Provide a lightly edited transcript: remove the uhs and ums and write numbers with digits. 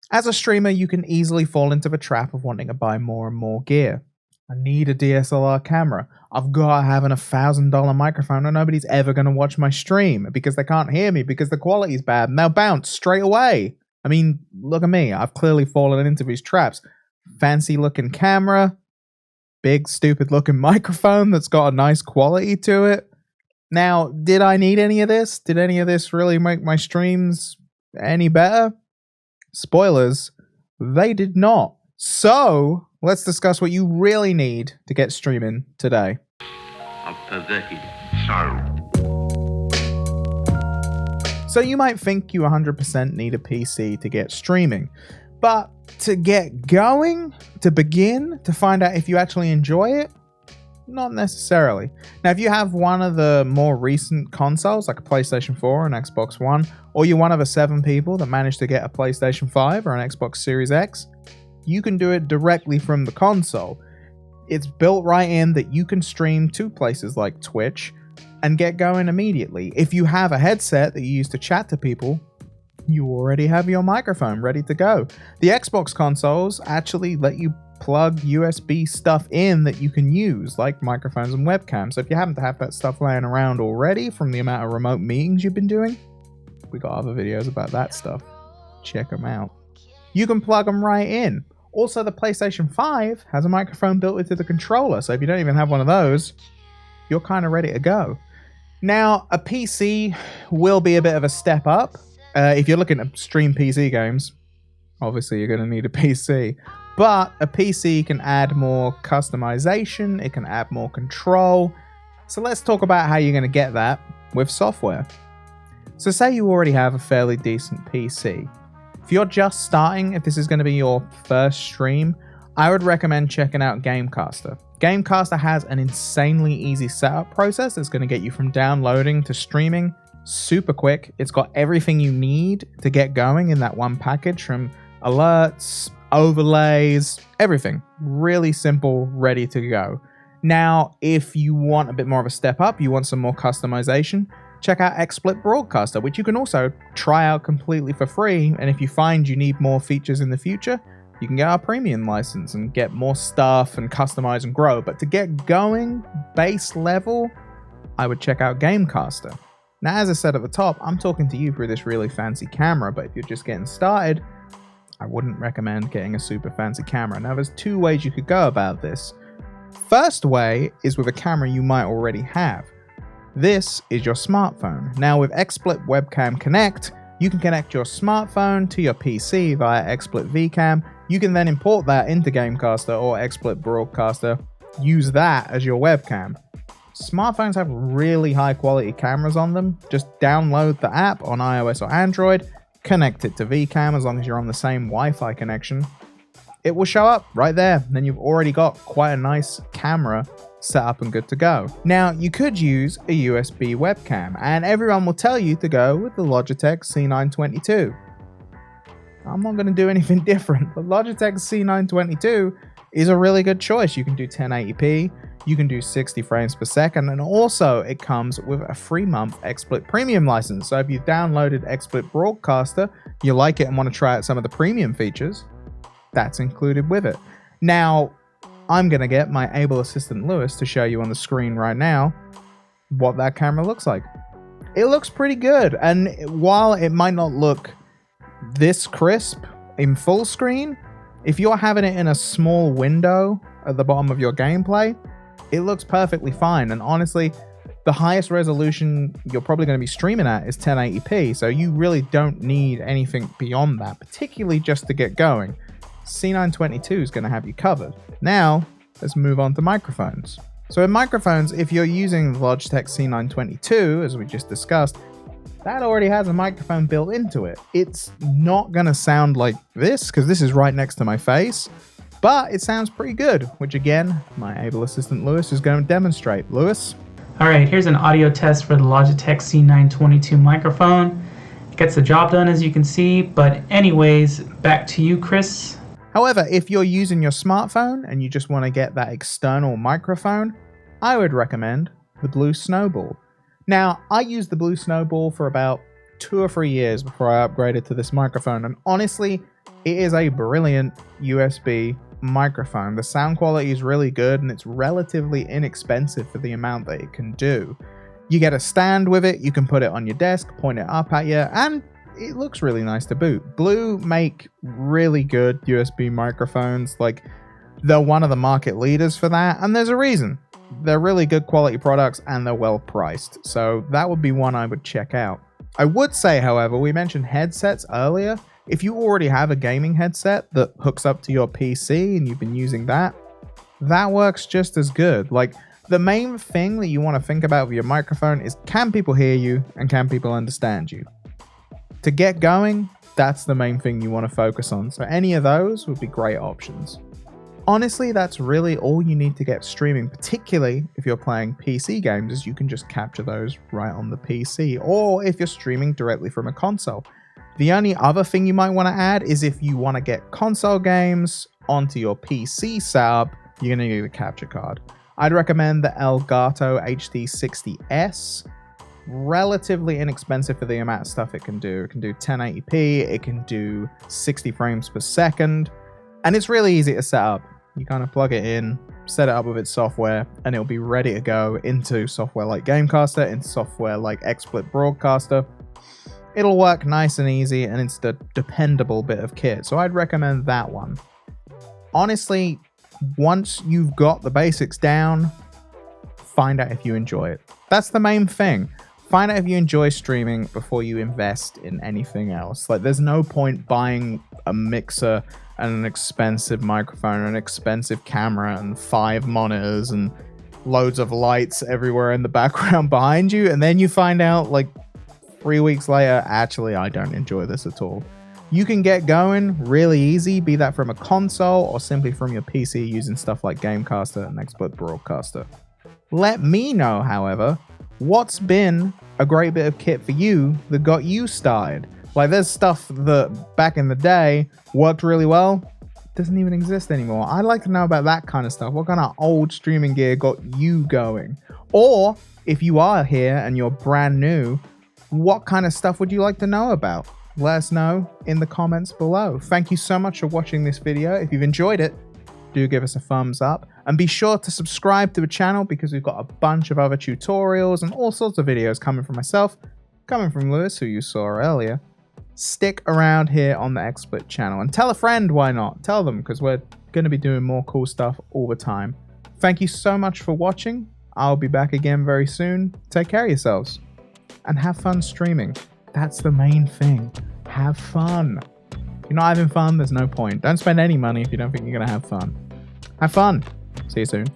As a streamer, you can easily fall into the trap of wanting to buy more and more gear. I need a DSLR camera. I've got to have an $1,000 microphone or nobody's ever going to watch my stream because they can't hear me because the quality's bad and they'll bounce straight away. I mean, look at me. I've clearly fallen into these traps. Fancy looking camera, big stupid looking microphone that's got a nice quality to it. Now, did I need any of this? Did any of this really make my streams any better? Spoilers, they did not. So, let's discuss what you really need to get streaming today. So you might think you 100% need a PC to get streaming, but to get going, to begin, to find out if you actually enjoy it, not necessarily. Now, if you have one of the more recent consoles, like a PlayStation 4 and Xbox One, or you're one of the 7 people that managed to get a PlayStation 5 or an Xbox Series X, you can do it directly from the console. It's built right in that you can stream to places like Twitch and get going immediately. If you have a headset that you use to chat to people, you already have your microphone ready to go. The Xbox consoles actually let you plug USB stuff in that you can use, like microphones and webcams. So if you happen to have that stuff laying around already from the amount of remote meetings you've been doing, we got other videos about that stuff. Check them out. You can plug them right in. Also, the PlayStation 5 has a microphone built into the controller, so if you don't even have one of those, you're kind of ready to go. Now, a PC will be a bit of a step up. If you're looking to stream PC games, obviously you're going to need a PC. But a PC can add more customization, it can add more control. So let's talk about how you're going to get that with software. So say you already have a fairly decent PC. If you're just starting, if this is going to be your first stream, I would recommend checking out Gamecaster. Gamecaster has an insanely easy setup process that's going to get you from downloading to streaming super quick. It's got everything you need to get going in that one package, from alerts, overlays, everything. Really simple, ready to go. Now, if you want a bit more of a step up, you want some more customization, check out XSplit Broadcaster, which you can also try out completely for free. And if you find you need more features in the future, you can get our premium license and get more stuff and customize and grow. But to get going, base level, I would check out Gamecaster. Now, as I said at the top, I'm talking to you through this really fancy camera, but if you're just getting started, I wouldn't recommend getting a super fancy camera. Now, there's 2 ways you could go about this. First way is with a camera you might already have. This is your smartphone. Now, with XSplit Webcam Connect, you can connect your smartphone to your PC via XSplit VCam. You can then import that into Gamecaster or XSplit Broadcaster, use that as your webcam. Smartphones have really high quality cameras on them. Just download the app on iOS or Android, connect it to VCam as long as you're on the same Wi-Fi connection. It will show up right there. Then you've already got quite a nice camera set up and good to go. Now, you could use a USB webcam, and everyone will tell you to go with the Logitech C922. I'm not going to do anything different. The Logitech C922 is a really good choice. You can do 1080p, you can do 60 frames per second, and also it comes with a 3-month XSplit premium license. So if you've downloaded XSplit Broadcaster, you like it and want to try out some of the premium features, that's included with it. Now, I'm going to get my able assistant Lewis to show you on the screen right now what that camera looks like. It looks pretty good, and while it might not look this crisp in full screen, if you're having it in a small window at the bottom of your gameplay, it looks perfectly fine. And honestly, the highest resolution you're probably going to be streaming at is 1080p, so you really don't need anything beyond that, particularly just to get going. C922 is going to have you covered. Now, let's move on to microphones. So in microphones, if you're using the Logitech C922, as we just discussed, that already has a microphone built into it. It's not going to sound like this, because this is right next to my face, but it sounds pretty good, which again, my able assistant Lewis is going to demonstrate. Lewis? Alright, here's an audio test for the Logitech C922 microphone. It gets the job done, as you can see, but anyways, back to you, Chris. However, if you're using your smartphone and you just want to get that external microphone, I would recommend the Blue Snowball. Now, I used the Blue Snowball for about 2 or 3 years before I upgraded to this microphone, and honestly, It is a brilliant USB microphone. The sound quality is really good and it's relatively inexpensive for the amount that it can do. You get a stand with it, you can put it on your desk, point it up at you, and it looks really nice to boot. Blue make really good USB microphones. Like, they're one of the market leaders for that, and there's a reason. They're really good quality products and they're well priced. So that would be one I would check out. I would say, however, we mentioned headsets earlier. If you already have a gaming headset that hooks up to your PC and you've been using that, that works just as good. Like, the main thing that you want to think about with your microphone is, can people hear you and can people understand you? To get going, that's the main thing you want to focus on. So any of those would be great options. Honestly, that's really all you need to get streaming, particularly if you're playing PC games, as you can just capture those right on the PC, or if you're streaming directly from a console. The only other thing you might want to add is if you want to get console games onto your PC setup, you're going to need a capture card. I'd recommend the Elgato HD60S. Relatively inexpensive for the amount of stuff it can do. It can do 1080p, it can do 60 frames per second, and it's really easy to set up. You kind of plug it in, set it up with its software, and it'll be ready to go into software like Gamecaster, into software like XSplit Broadcaster. It'll work nice and easy, and it's the dependable bit of kit, so I'd recommend that one. Honestly, once you've got the basics down, find out if you enjoy it. That's the main thing. Find out if you enjoy streaming before you invest in anything else. Like, there's no point buying a mixer and an expensive microphone, an expensive camera, and 5 monitors, and loads of lights everywhere in the background behind you, and then you find out, like, 3 weeks later, actually, I don't enjoy this at all. You can get going really easy, be that from a console or simply from your PC using stuff like Gamecaster and XSplit Broadcaster. Let me know, however, what's been a great bit of kit for you that got you started. Like, there's stuff that back in the day worked really well, doesn't even exist anymore. I'd like to know about that kind of stuff. What kind of old streaming gear got you going? Or if you are here and you're brand new, what kind of stuff would you like to know about? Let us know in the comments below. Thank you so much for watching this video. If you've enjoyed it, do give us a thumbs up, and be sure to subscribe to the channel because we've got a bunch of other tutorials and all sorts of videos coming from myself, coming from Lewis, who you saw earlier. Stick around here on the XSplit channel and tell a friend, why not? Tell them, because we're going to be doing more cool stuff all the time. Thank you so much for watching. I'll be back again very soon. Take care of yourselves and have fun streaming. That's the main thing. Have fun. If you're not having fun, there's no point. Don't spend any money if you don't think you're going to have fun. Have fun. See you soon.